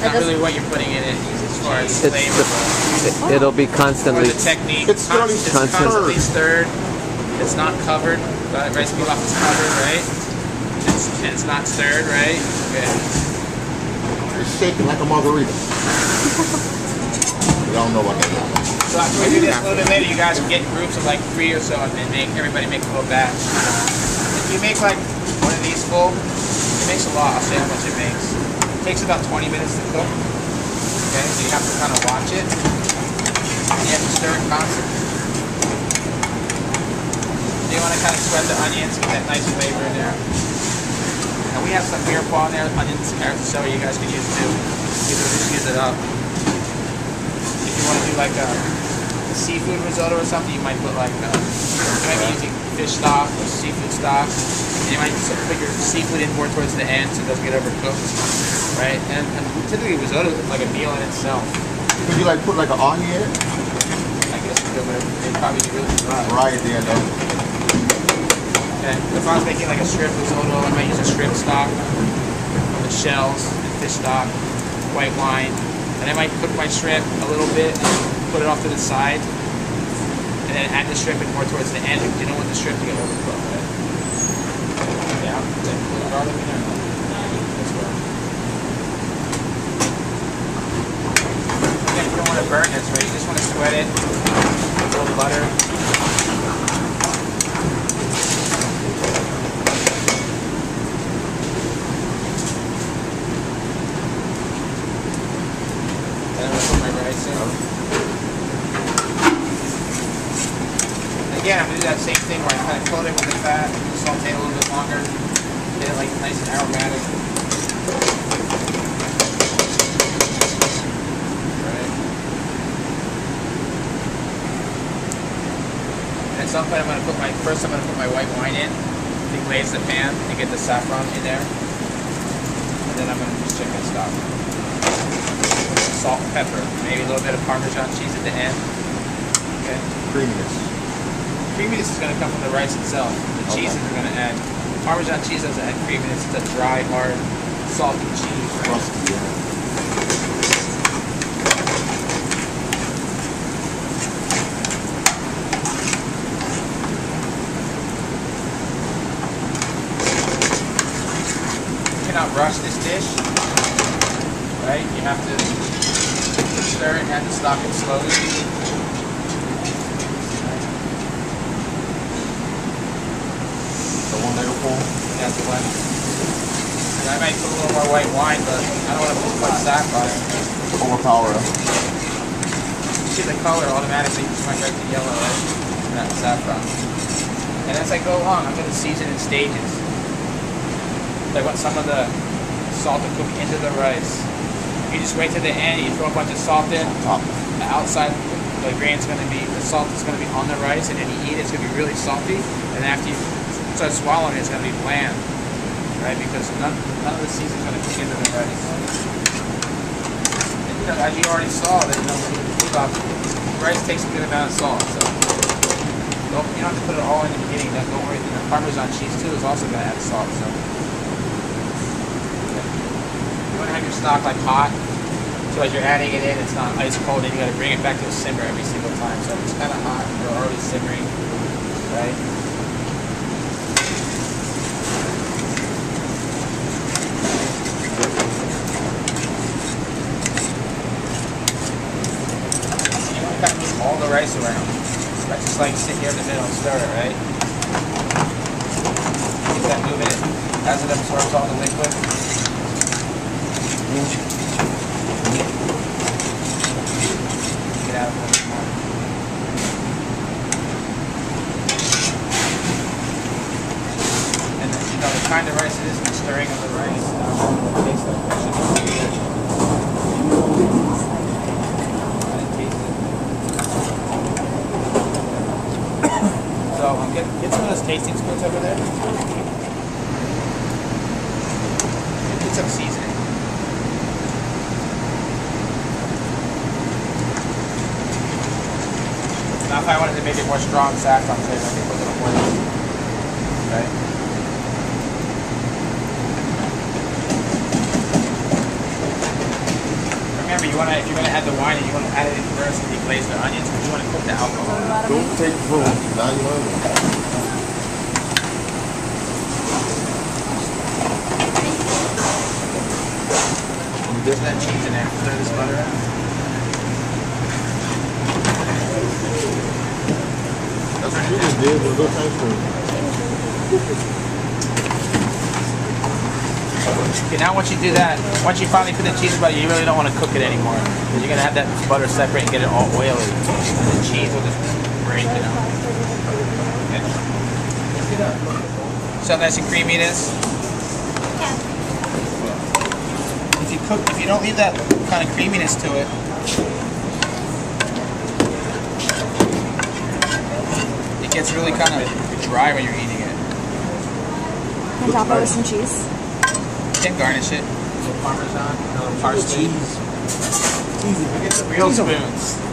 Not really what you're putting in it as far as flavor. It'll be constantly. Or the technique. It's constantly stirred. It's not covered. Rice pilaf is covered, right? It's not stirred, right? Okay. It's shaking like a margarita. Y'all know what that is. So after we do this a little bit later, you guys can get groups of like 3 or so and then everybody make a little batch. If you make like one of these full, it makes a lot. I'll show you how much it makes. It takes about 20 minutes to cook. Okay, so you have to kind of watch it. And you have to stir it constantly. So you want to kind of sweat the onions, get that nice flavor in there. And we have some beer paw in there, onions, carrots, and celery you guys can use too. You can just use it up. If you want to do like a seafood risotto or something, you might put like, you might be using fish stock or seafood stock. And you might put your seafood in more towards the end so it doesn't get overcooked, right? And typically risotto is like a meal in itself. Could you like put like an ahi in it? I guess you could, but it'd probably be really dry. Right there, though. Okay. If I was making like a shrimp risotto, I might use a shrimp stock with shells and fish stock, white wine. And I might cook my shrimp a little bit and put it off to the side. And then add the shrimp in more towards the end because you don't want the shrimp to get overcooked, right? Yeah, put a little garlic in there. That's well. Again, you don't want to burn this, right? You just want to sweat it with a little butter. Again, I'm going to do that same thing where I kind of coat it with the fat, saute it a little bit longer, get it like nice and aromatic. Right. And at some point I'm going to put first I'm going to put my white wine in, deglaze the pan and get the saffron in there. And then I'm going to use chicken stock. Salt and pepper, maybe a little bit of Parmesan cheese at the end. Okay. Creaminess. Creaminess is going to come from the rice itself. The cheeses are going to add. Parmesan cheese doesn't add creaminess. It's a dry, hard, salty cheese. Right? Crusty, yeah. You cannot rush this dish. Right? You have to stir it and have to stock it slowly. That's the one. And I might put a little more white wine, but I don't want to put much saffron. Overpower. You see the color automatically just went right to yellow, right? And that's saffron. And as I go along, I'm going to season in stages. I want some of the salt to cook into the rice. You just wait to the end, you throw a bunch of salt in. The outside, the grain's going to be, the salt is going to be on the rice, and then you eat it, it's going to be really salty. And after you start swallowing it, it's going to be bland, right? Because none of the season's going to cook into the rice. And, as you already saw, that rice takes a good amount of salt, so you don't have to put it all in the beginning. Don't worry. Parmesan cheese too is also going to add salt. So you want to have your stock like hot, so as you're adding it in, it's not ice cold, and you got to bring it back to a simmer every single time. So it's kind of hot. You're already simmering, right? All the rice around. Right, just like sit here in the middle and stir it, right? Get that moving as it absorbs all the liquid. Get out a little bit more. And then, the kind of rice it is, the stirring of the rice, takes the pressure. So get some of those tasting spoons over there. Get some seasoning. Now if I wanted to make it more strong saffron flavor, I can put a little more. Okay. if you're gonna add the wine, you want to add it in first and deglaze the onions, because you want to cook the alcohol. Don't take room. Now you know. There's that cheese in there. Throw this butter out. That's what you just did with a little ice cream. Okay, now once you do that, once you finally put the cheese in butter, you really don't want to cook it anymore. Because you're going to have that butter separate and get it all oily. And the cheese will just break it out. Okay. See how nice and creamy it is? If you don't leave that kind of creaminess to it, it gets really kind of dry when you're eating it. And top it with some cheese. You can garnish it. A little Parmesan, a little parsley. Cheese. Get the real spoons.